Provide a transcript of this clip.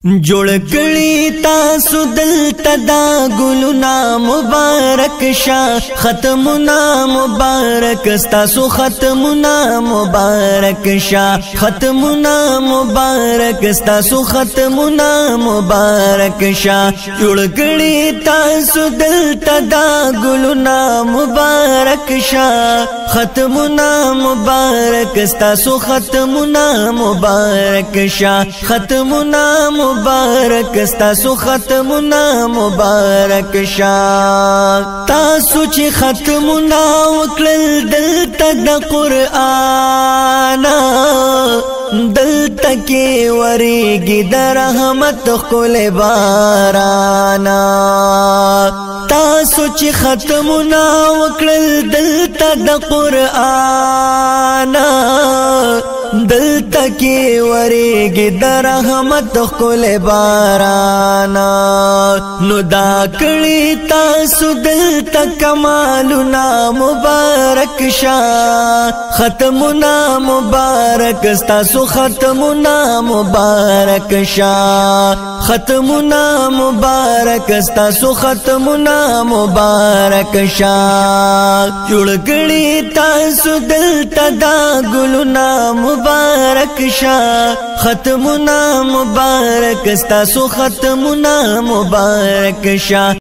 جوړ کړي تاسو دلته دا ګلونه مبارک شه ختمونه مبارک تاسو ختمونه مبارک شه ختمونه مبارک تاسو ختمونه مبارک شه جوړ کړي تاسو دلته دا ګلونه مبارک شه ختمونه مبارک تاسو ختمونه مبارک شه ختمونه مبارک تاسو ختمونه مبارک شا تاسو چې ختمونه وکړل دلته د قرآن دلته کې ورېږي د رحمت ښکلی باران تاسو چې ختمونه وکړل دلته د قرآن دلته کې ورېږي د رحمت ښکلی باران نو دا کړي تاسو دلته کمالونه مبارک شه ختمونه مبارک تاسو ختمونه مبارک شه ختمونه مبارک تاسو ختمونه مبارک شه جوړ کړي تاسو دلته دا ګلونه مبارک شه ختمونه مبارک تاسو ختمونه مبارک شه